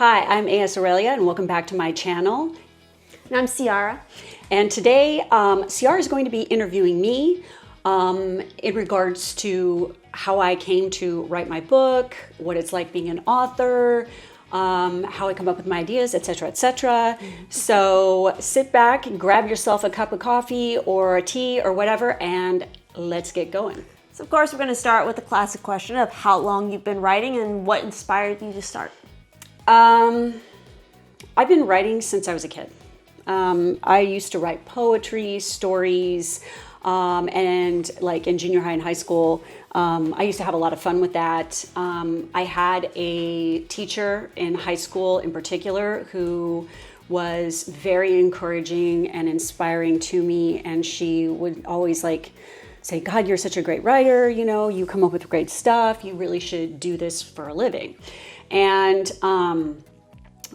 Hi, I'm A.S. Aurelia and welcome back to my channel. And I'm Ciara. And today, Ciara is going to be interviewing me in regards to how I came to write my book, what it's like being an author, how I come up with my ideas, etc., etc. So sit back and grab yourself a cup of coffee or a tea or whatever, and let's get going. So of course we're going to start with the classic question of how long you've been writing and what inspired you to start. I've been writing since I was a kid. I used to write poetry, stories, and like in junior high and high school, I used to have a lot of fun with that. I had a teacher in high school in particular who was very encouraging and inspiring to me, and she would always say, God, you're such a great writer, you come up with great stuff, you really should do this for a living. And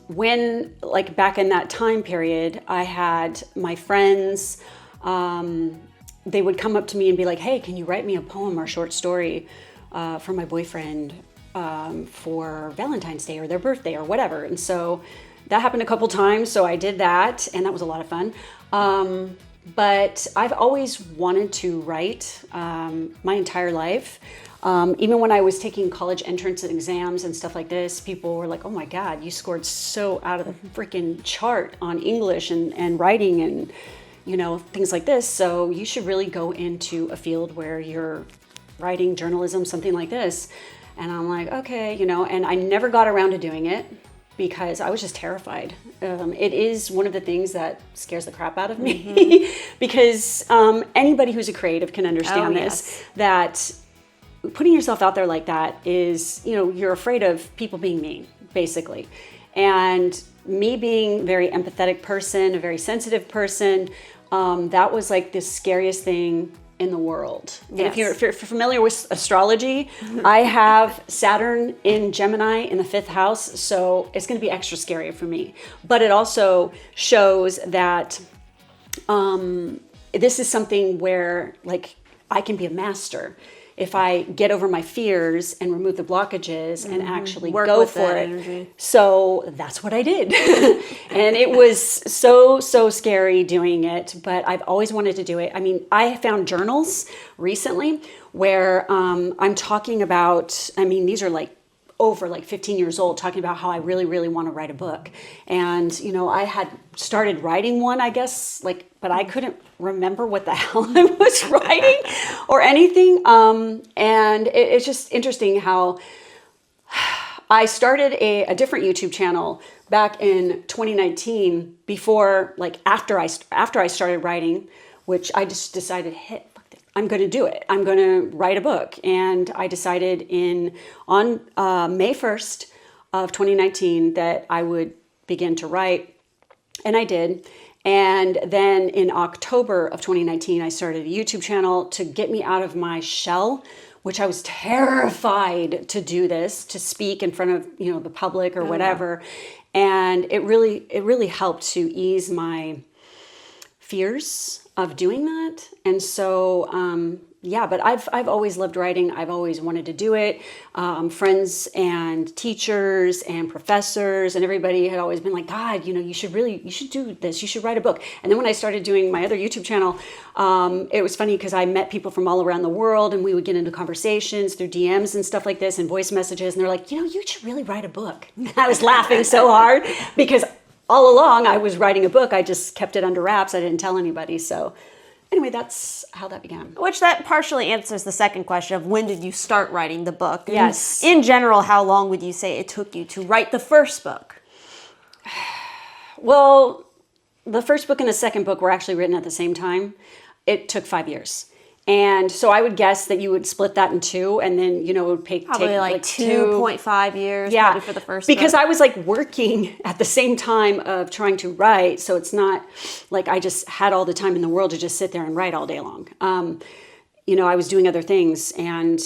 when, back in that time period, I had my friends, they would come up to me and be like, hey, can you write me a poem or short story for my boyfriend for Valentine's Day or their birthday or whatever. And so that happened a couple times, so I did that, and that was a lot of fun. But I've always wanted to write my entire life. Even when I was taking college entrance exams and stuff like this, people were like, oh my God, you scored so out of the freaking chart on English and writing and, things like this. So you should really go into a field where you're writing journalism, something like this. And I'm like, okay, and I never got around to doing it because I was just terrified. It is one of the things that scares the crap out of me because anybody who's a creative can understand this, that putting yourself out there like that is, you're afraid of people being mean, basically. And me being a very empathetic person, a very sensitive person, that was like the scariest thing in the world. Yes. And if you're familiar with astrology, I have Saturn in Gemini in the 5th house, so it's going to be extra scary for me. But it also shows that this is something where, I can be a master if I get over my fears and remove the blockages and actually go for it. Energy. So that's what I did. And it was so scary doing it, but I've always wanted to do it. I mean, I found journals recently where I'm talking about, these are over 15 years old, talking about how I really, really want to write a book. And, I had started writing one, I guess, but I couldn't remember what the hell I was writing or anything. And it's just interesting how I started a different YouTube channel back in 2019 before, after I started writing, which I just decided, hey, I'm going to do it. I'm going to write a book. And I decided on May 1st of 2019 that I would begin to write. And I did. And then in October of 2019, I started a YouTube channel to get me out of my shell, which I was terrified to do this, to speak in front of, the public or whatever. And it really helped to ease my fears of doing that. And so, but I've always loved writing. I've always wanted to do it. Friends and teachers and professors and everybody had always been like, God, you should do this. You should write a book. And then when I started doing my other YouTube channel, it was funny because I met people from all around the world and we would get into conversations through DMs and stuff like this and voice messages. And they're like, you should really write a book. And I was laughing so hard because all along I was writing a book. I just kept it under wraps. I didn't tell anybody. So anyway, that's how that began. Which that partially answers the second question of when did you start writing the book? Yes. In general, how long would you say it took you to write the first book? Well, the first book and the second book were actually written at the same time. It took 5 years. And so I would guess that you would split that in two, and then, it would take like 2.5 years probably for the first because book. I was working at the same time of trying to write. So it's not like I just had all the time in the world to just sit there and write all day long. I was doing other things and,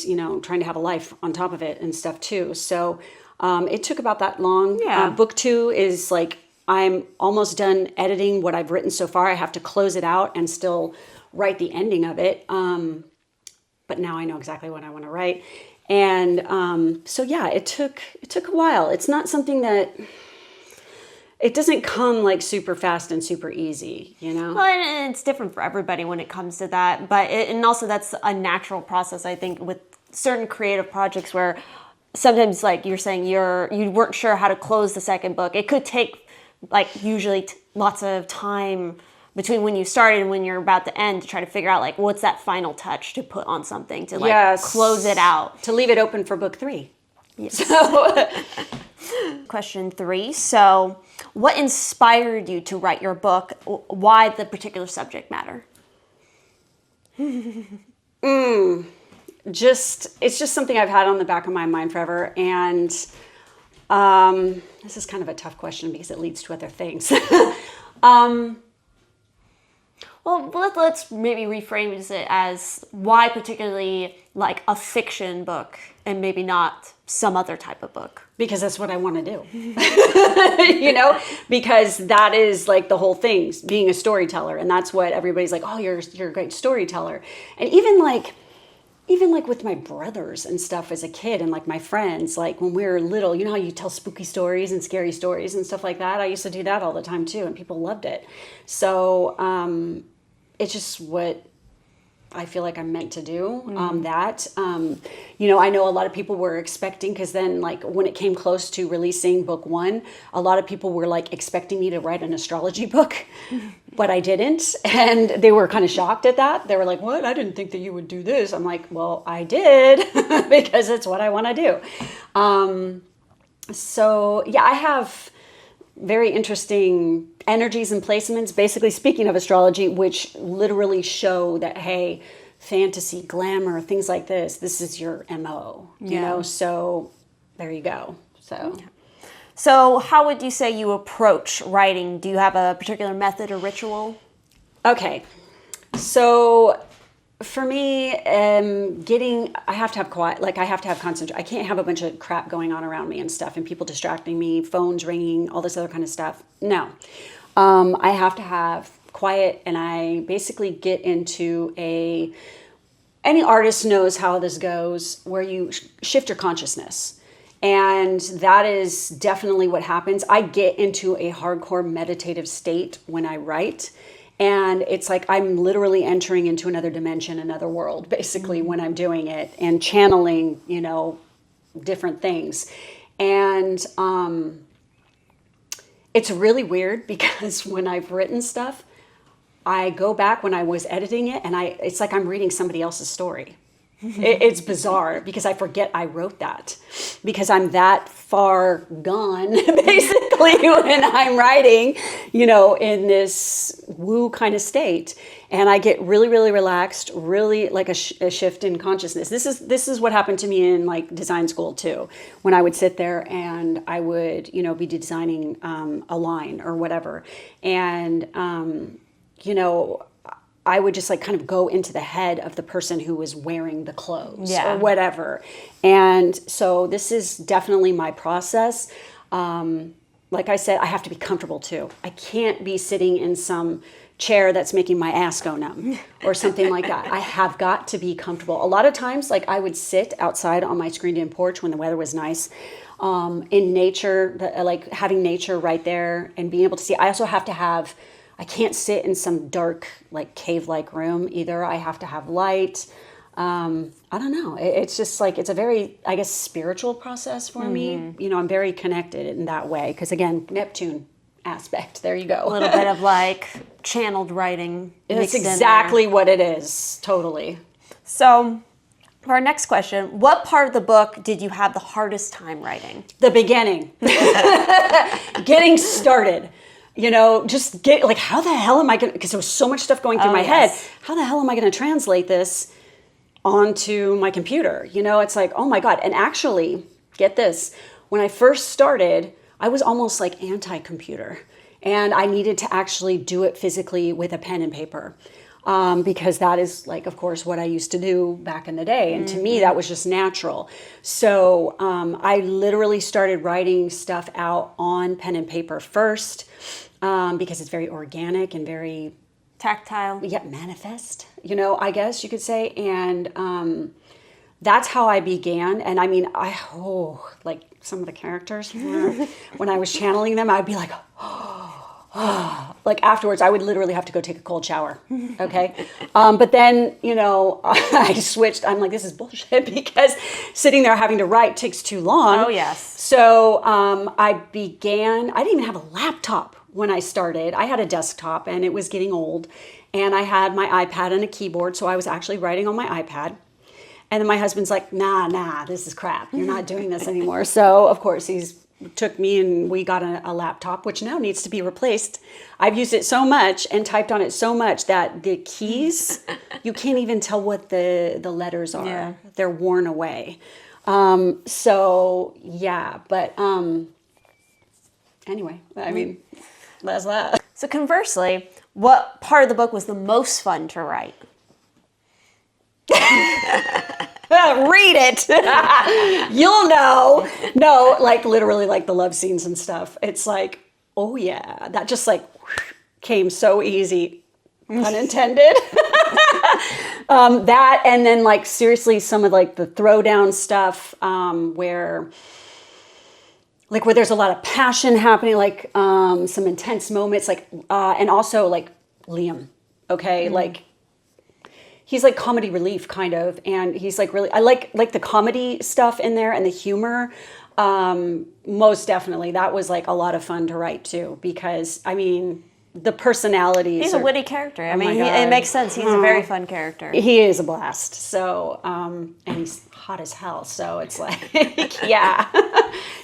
trying to have a life on top of it and stuff too. So it took about that long. Yeah. Book 2 is I'm almost done editing what I've written so far. I have to close it out and still write the ending of it. But now I know exactly what I want to write. And so yeah, it took a while. It's not something that it doesn't come like super fast and super easy, you know? Well, and it's different for everybody when it comes to that. But and also that's a natural process, I think, with certain creative projects where sometimes, like you're saying, you weren't sure how to close the second book. It could take like usually lots of time between when you started and when you're about to end to try to figure out like what's that final touch to put on something to like close it out. To leave it open for book 3. Yes. So. Question 3. So, what inspired you to write your book? Why the particular subject matter? It's just something I've had on the back of my mind forever. And this is kind of a tough question because it leads to other things. Well, let's maybe reframe it as why particularly like a fiction book and maybe not some other type of book. Because that's what I want to do, you know, because that is like the whole thing, being a storyteller. And that's what everybody's like, oh, you're a great storyteller. And even like with my brothers and stuff as a kid and like my friends, like when we were little, you know how you tell spooky stories and scary stories and stuff like that? I used to do that all the time too. And people loved it. So it's just what I feel like I'm meant to do. You know, I know a lot of people were expecting, because then like when it came close to releasing book 1, a lot of people were like expecting me to write an astrology book, but I didn't. And they were kind of shocked at that. They were like, what? I didn't think that you would do this. I'm like, well, I did because it's what I want to do. So yeah, I have very interesting energies and placements, basically speaking of astrology, which literally show that, hey, fantasy, glamour, things like this is your MO, you know? So there you go. So how would you say you approach writing? Do you have a particular method or ritual? Okay. So for me, I have to have quiet, like I have to have concentration. I can't have a bunch of crap going on around me and stuff and people distracting me, phones ringing, all this other kind of stuff. No. I have to have quiet, and I basically get into any artist knows how this goes, where you shift your consciousness. And that is definitely what happens. I get into a hardcore meditative state when I write. And it's like I'm literally entering into another dimension, another world, basically, when I'm doing it and channeling, you know, different things. And it's really weird because when I've written stuff, I go back when I was editing it and it's like I'm reading somebody else's story. It's bizarre because I forget I wrote that because I'm that far gone basically when I'm writing, you know, in this woo kind of state. And I get really, really relaxed, really like a shift in consciousness. This is what happened to me in like design school too, when I would sit there and I would, you know, be designing a line or whatever. And, you know, I would just like kind of go into the head of the person who was wearing the clothes or whatever. And so this is definitely my process. Like I said, I have to be comfortable too. I can't be sitting in some chair that's making my ass go numb or something like that. I have got to be comfortable. A lot of times, like I would sit outside on my screened-in porch when the weather was nice, in nature, like having nature right there and being able to see. I also have to have, I can't sit in some dark, like cave-like room either. I have to have light. I don't know. It's just like, it's a very, I guess, spiritual process for me. You know, I'm very connected in that way. Because again, Neptune aspect. There you go. A little bit of like channeled writing. That's exactly what it is. Totally. So for our next question, what part of the book did you have the hardest time writing? The beginning. Getting started. You know, just get like, how the hell am I going to, because there was so much stuff going through my head. How the hell am I going to translate this onto my computer? You know, it's like, oh my God. And actually, get this, when I first started, I was almost like anti-computer. And I needed to actually do it physically with a pen and paper. Because that is like, of course, what I used to do back in the day. And to me, that was just natural. So I literally started writing stuff out on pen and paper first. Because it's very organic and very tactile. Yeah, manifest, you know, I guess you could say. And that's how I began. And I mean, like some of the characters, when I was channeling them, I'd be like, oh, like afterwards, I would literally have to go take a cold shower. Okay. But then, I switched. I'm like, this is bullshit because sitting there having to write takes too long. Oh, yes. So I didn't even have a laptop when I started. I had a desktop and it was getting old. And I had my iPad and a keyboard. So I was actually writing on my iPad. And then my husband's like, nah, this is crap. You're not doing this anymore. So, of course, took me and we got a laptop, which now needs to be replaced. I've used it so much and typed on it so much that the keys, you can't even tell what the letters are. Yeah. They're worn away. So, yeah. But anyway, I mean, that's that. So conversely, what part of the book was the most fun to write? Read it. You'll know. No, like literally like the love scenes and stuff. It's like, oh yeah, that just like came so easy, pun intended. That, and then like seriously some of like the throwdown stuff where there's a lot of passion happening, like some intense moments, like and also like Liam, okay, like he's like comedy relief kind of, and he's like really, I like the comedy stuff in there and the humor. Most definitely, that was like a lot of fun to write too, because I mean the personalities. He's a witty character. I mean, it makes sense. He's a very fun character. He is a blast. So, and he's hot as hell. So it's like, yeah,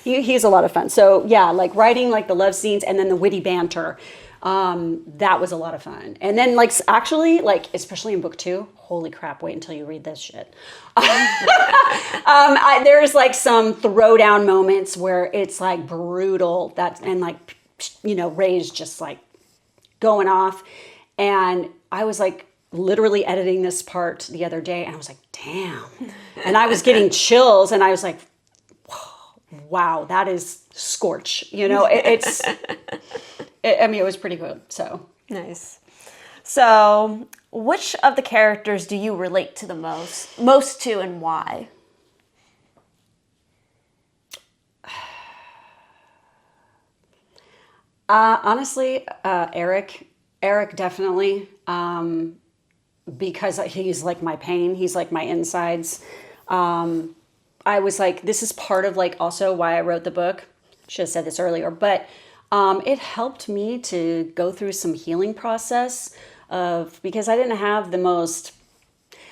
he's a lot of fun. So yeah, like writing like the love scenes and then the witty banter. That was a lot of fun. And then like, actually, like, especially in book 2, holy crap, wait until you read this shit. There's like some throwdown moments where it's like brutal and like, Ray's just like going off. And I was like literally editing this part the other day and I was like, damn. And I was getting chills and I was like, wow, that is scorch. It was pretty good. So nice. So which of the characters do you relate to the most to, and why? Honestly, Eric definitely, because he's like my pain. He's like my insides. I was like, this is part of like also why I wrote the book. Should have said this earlier, but it helped me to go through some healing process because I didn't have the most,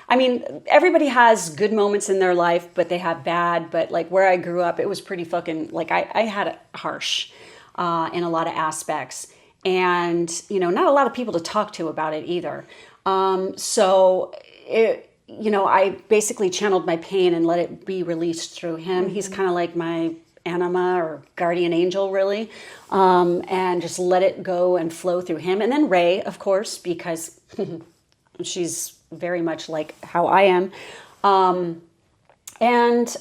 I mean, everybody has good moments in their life, but they have bad, but like where I grew up, it was pretty fucking, like I had it harsh in a lot of aspects, and, not a lot of people to talk to about it either. So I basically channeled my pain and let it be released through him. Mm-hmm. He's kind of like my anima or guardian angel, really, and just let it go and flow through him. And then Ray, of course, because she's very much like how I am. And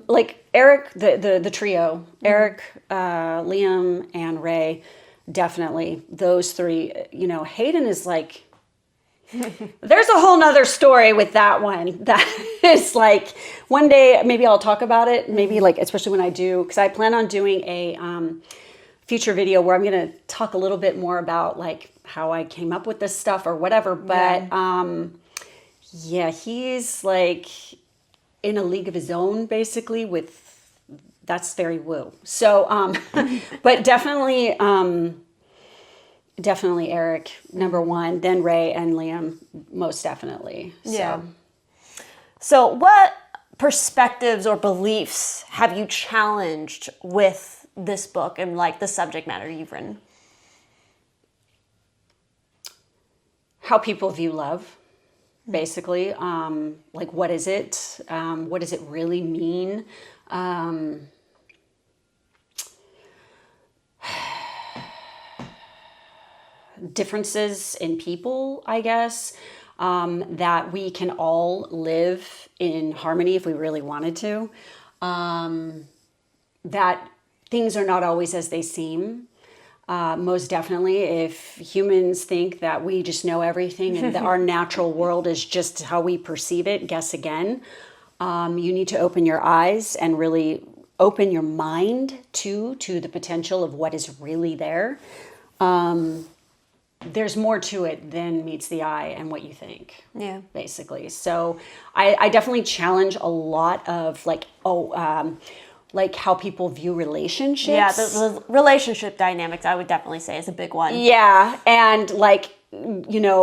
like Eric, the trio, mm-hmm. Eric, Liam, and Ray, definitely those three. Hayden is like, there's a whole nother story with that one. That is like, one day maybe I'll talk about it. Maybe like, especially when I do, because I plan on doing a future video where I'm going to talk a little bit more about like how I came up with this stuff or whatever. But yeah, he's like in a league of his own, basically. That's very woo. So, but definitely. Definitely Eric, number one, then Ray and Liam, most definitely. Yeah. So what perspectives or beliefs have you challenged with this book and like the subject matter you've written? How people view love, basically. Like, what is it? What does it really mean? Differences in people, I guess, that we can all live in harmony if we really wanted to, that things are not always as they seem. Most definitely, if humans think that we just know everything and that our natural world is just how we perceive it, guess again. You need to open your eyes and really open your mind to the potential of what is really there. there's more to it than meets the eye and what you think. Yeah. Basically. So I definitely challenge a lot of like, like how people view relationships. Yeah, the relationship dynamics, I would definitely say, is a big one. Yeah, and like, what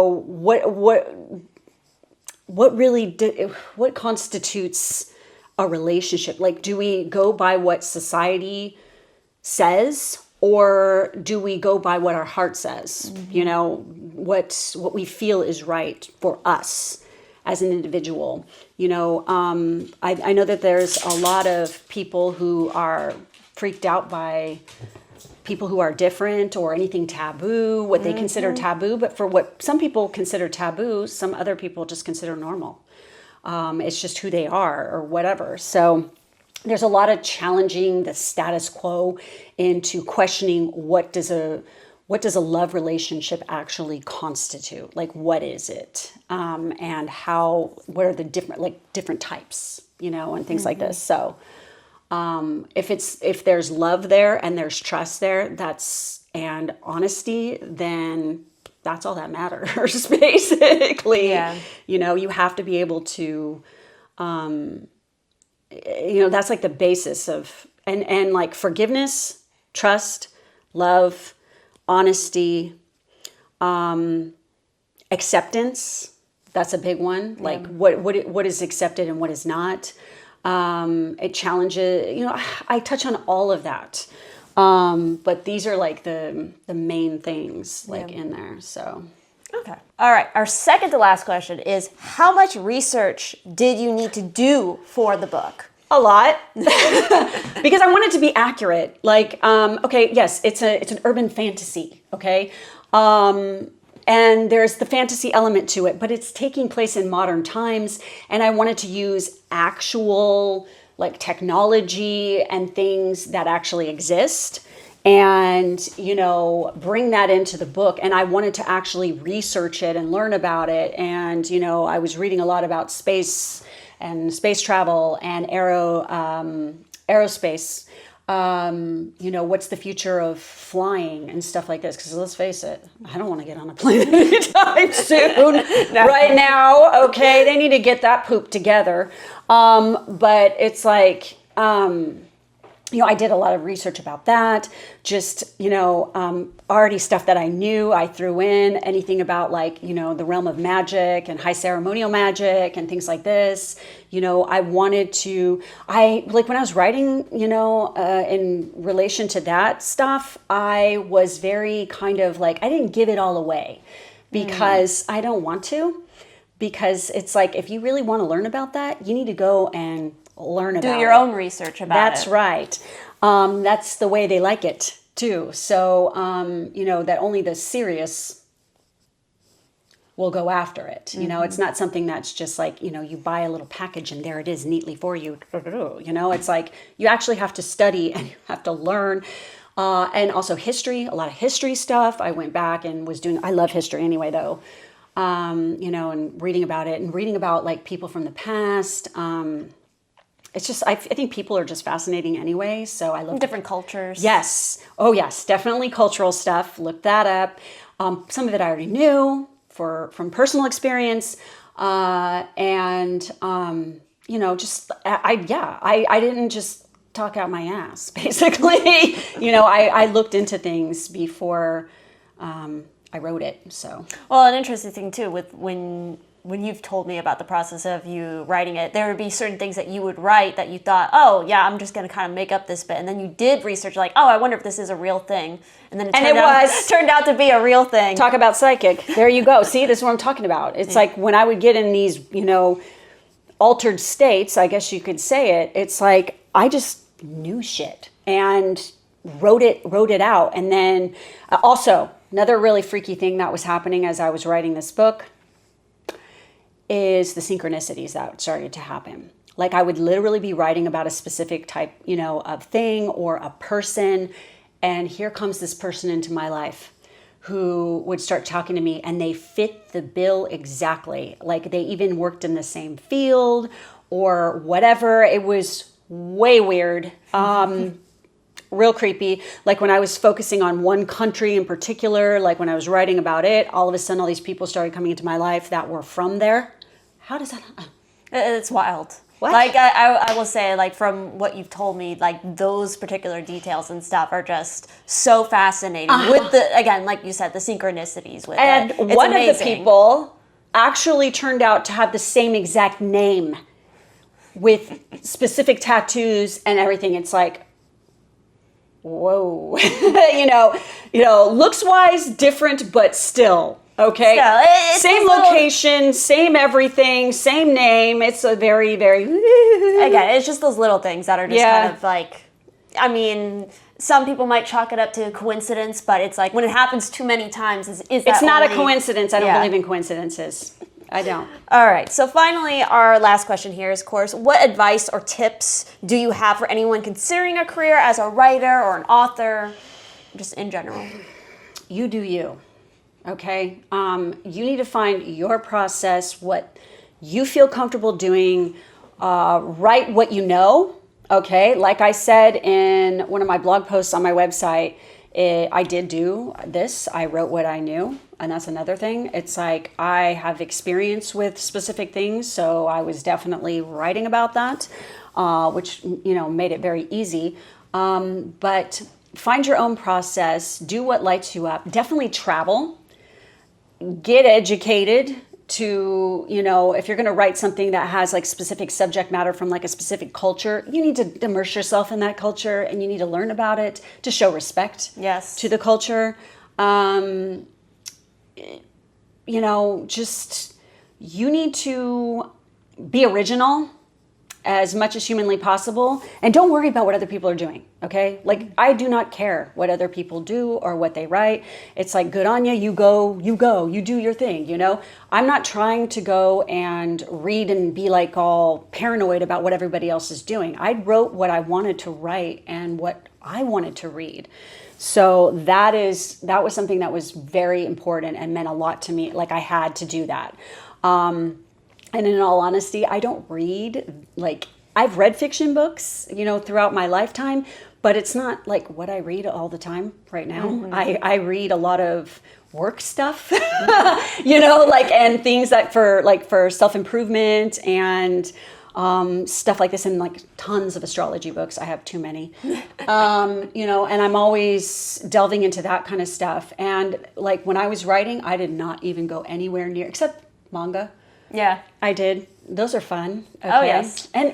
constitutes a relationship? Like, do we go by what society says, or do we go by what our heart says? What we feel is right for us as an individual. I know that there's a lot of people who are freaked out by people who are different or anything taboo, what they consider taboo. But for what some people consider taboo, some other people just consider normal. It's just who they are or whatever. So there's a lot of challenging the status quo into questioning what does a love relationship actually constitute? Like, what is it? And what are the different types, and things like this. So if there's love there and there's trust there, and honesty, then that's all that matters, basically. Yeah. You have to be able to, that's like the basis of, and like forgiveness, trust, love, honesty, acceptance. That's a big one. Yeah. Like what is accepted and what is not. It challenges, I touch on all of that. But these are like the main things in there. So. Okay. All right. Our second to last question is, how much research did you need to do for the book? A lot. Because I want it to be accurate. Like, okay, yes, it's an urban fantasy. Okay. And there's the fantasy element to it, but it's taking place in modern times. And I wanted to use actual like technology and things that actually exist and, bring that into the book. And I wanted to actually research it and learn about it. And, I was reading a lot about space and space travel and aerospace. What's the future of flying and stuff like this? Because let's face it, I don't want to get on a plane anytime soon. No. Right now, okay, they need to get that poop together. But it's like, I did a lot of research about that. Just, already stuff that I knew, I threw in anything about like, the realm of magic and high ceremonial magic and things like this. I wanted to, when I was writing, in relation to that stuff, I was very kind of like, I didn't give it all away because I don't want to, because it's like, if you really want to learn about that, you need to go and learn about it. Do your own research about it. That's right. That's the way they like it too. So, that only the serious will go after it. It's not something that's just like, you buy a little package and there it is neatly for you. It's like you actually have to study and you have to learn. And also history, a lot of history stuff. I went back and I love history anyway though. And reading about it and reading about like people from the past. It's just, I think people are just fascinating anyway. So I love different cultures. Yes. Oh yes. Definitely cultural stuff. Look that up. Some of it I already knew from personal experience. I didn't just talk out my ass, basically. I looked into things before, I wrote it. So. Well, an interesting thing too, with when you've told me about the process of you writing it, there would be certain things that you would write that you thought, oh yeah, I'm just going to kind of make up this bit. And then you did research like, oh, I wonder if this is a real thing. And then it turned out to be a real thing. Talk about psychic. There you go. See, this is what I'm talking about. It's like when I would get in these, altered states, I guess you could say it. It's like, I just knew shit and wrote it out. And then also another really freaky thing that was happening as I was writing this book is the synchronicities that started to happen. Like I would literally be writing about a specific type, of thing or a person. And here comes this person into my life who would start talking to me and they fit the bill exactly. Like they even worked in the same field or whatever. It was way weird. real creepy. Like when I was focusing on one country in particular, like when I was writing about it, all of a sudden all these people started coming into my life that were from there. How does that? It's wild. What? Like I will say, like from what you've told me, like those particular details and stuff are just so fascinating. With the, again, like you said, the synchronicities with and it. It's one amazing. of the people actually turned out to have the same exact name with specific tattoos and everything. It's like, whoa, looks wise different, but still. Okay. Still, same location, same everything, same name. It's a very, very. Again, it's just those little things that are just kind of like, I mean, some people might chalk it up to coincidence, but it's like when it happens too many times, it's not a coincidence. I don't believe in coincidences. I don't. All right. So finally, our last question here is, of course, what advice or tips do you have for anyone considering a career as a writer or an author, just in general? You do you. Okay. You need to find your process, what you feel comfortable doing, write what you know. Okay. Like I said in one of my blog posts on my website, I did do this. I wrote what I knew. And that's another thing. It's like I have experience with specific things. So I was definitely writing about that, which, made it very easy. But find your own process. Do what lights you up. Definitely travel. Get educated to, if you're going to write something that has like specific subject matter from like a specific culture, you need to immerse yourself in that culture and you need to learn about it to show respect to the culture. You need to be original as much as humanly possible, and don't worry about what other people are doing, okay? Like, I do not care what other people do or what they write. It's like, good on you, you go, you do your thing, I'm not trying to go and read and be like all paranoid about what everybody else is doing. I wrote what I wanted to write and what I wanted to read. So that was something that was very important and meant a lot to me. Like, I had to do that. And in all honesty, I don't read, I've read fiction books, throughout my lifetime, but it's not like what I read all the time right now. Mm-hmm. I read a lot of work stuff, and things that for self-improvement and stuff like this, and like tons of astrology books. I have too many, and I'm always delving into that kind of stuff. And like when I was writing, I did not even go anywhere near, except manga. Yeah, I did. Those are fun. Okay. Oh, yes. And,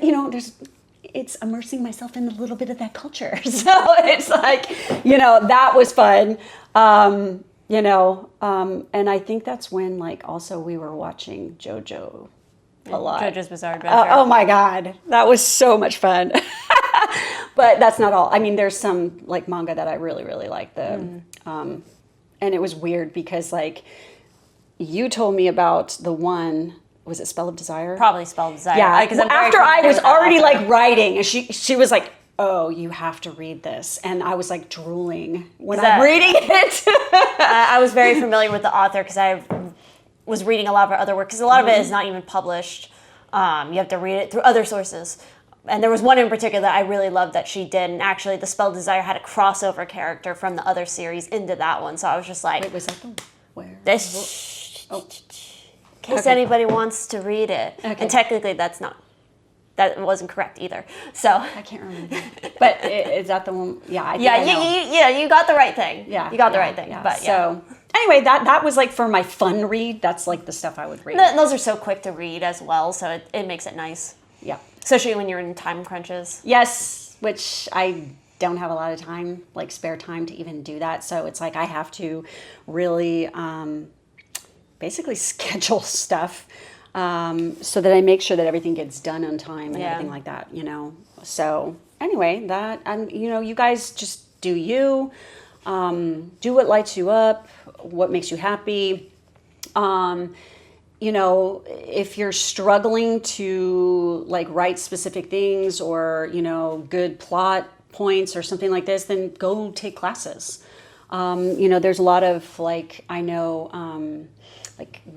it's immersing myself in a little bit of that culture. So it's like, that was fun. And I think that's when, also we were watching JoJo a lot. JoJo's Bizarre Adventure. Oh, my God. That was so much fun. But that's not all. I mean, there's some, manga that I really, really like. And it was weird because, you told me about the one... Was it Spell of Desire? Probably Spell of Desire. Yeah, because after I was already writing, and she was like, "Oh, you have to read this," and I was drooling when I'm reading it. I was very familiar with the author because I was reading a lot of her other work. Because a lot of it is not even published. You have to read it through other sources. And there was one in particular that I really loved that she did. And actually, the Spell of Desire had a crossover character from the other series into that one. So I was just like, "Wait, was that the where?" In case anybody wants to read it. Okay. And technically that wasn't correct either. So I can't remember. But is that the one? Yeah, I think you got the right thing. Yeah. You got the right thing. Yeah. But so anyway, that was for my fun read. That's the stuff I would read. Those are so quick to read as well, so it makes it nice. Yeah. Especially when you're in time crunches. Yes, which I don't have a lot of time, spare time to even do that. So it's I have to really basically schedule stuff so that I make sure that everything gets done on time and everything like that, So anyway, that, and you guys just do you, do what lights you up, what makes you happy. If you're struggling to write specific things or, good plot points or something like this, then go take classes. There's a lot of I know,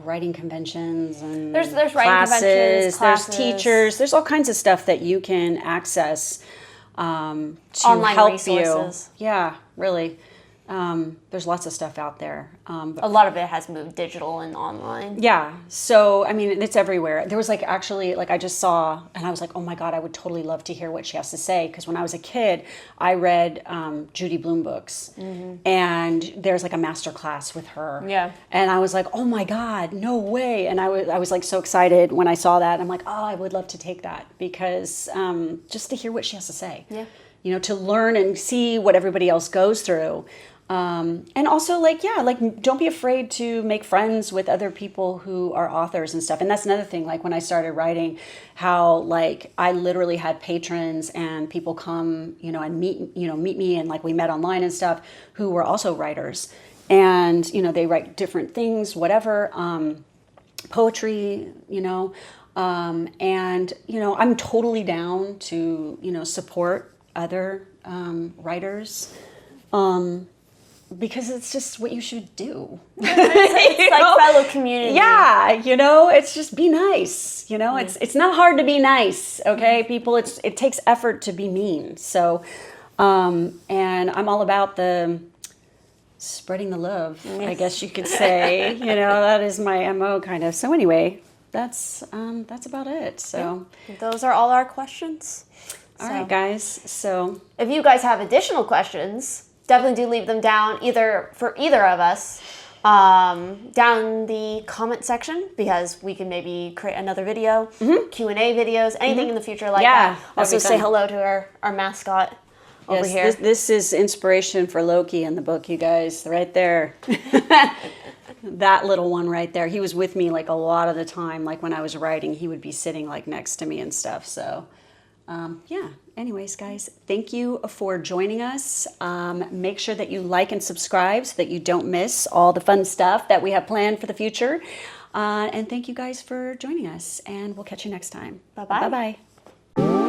writing conventions and there's writing conventions, classes. There's teachers, there's all kinds of stuff that you can access to Online help resources. you. Yeah, really. There's lots of stuff out there. But A lot of it has moved digital and online. yeah. So, I mean, it's everywhere. There was like actually, like I just saw, and I was like, oh my God, I would totally love to hear what she has to say. Because when I was a kid, I read Judy Blume books. And there's like a master class with her. Yeah. And I was like, oh my God, no way. And I was like so excited when I saw that. I'm like, oh, I would love to take that. Because just to hear what she has to say. Yeah. You know, to learn and see what everybody else goes through. And also like don't be afraid to make friends with other people who are authors and stuff. And that's another thing, like when I started writing, how like I literally had patrons and people come, you know, and meet me, and like we met online and stuff, who were also writers. And, you know, they write different things, whatever, poetry, you know, and, you know, I'm totally down to, you know, support other writers. Because it's just what you should do. It's like fellow community. Yeah, you know, it's just be nice. You know, it's not hard to be nice, okay, people. It takes effort to be mean. So, and I'm all about the spreading the love, I guess you could say. You know, that is my MO kind of. So anyway, that's about it. So Those are all our questions. all right, guys. So If you guys have additional questions, definitely do leave them down for either of us down in the comment section, because we can maybe create another video, Q&A videos, anything in the future like that. Also say hello to our mascot over here. This is inspiration for Loki in the book, you guys, right there. That little one right there. He was with me like a lot of the time. Like when I was writing, he would be sitting like next to me and stuff. So yeah. Anyways, guys, thank you for joining us. Make sure that you like and subscribe so that you don't miss all the fun stuff that we have planned for the future. And thank you guys for joining us, and we'll catch you next time. Bye-bye. Bye-bye.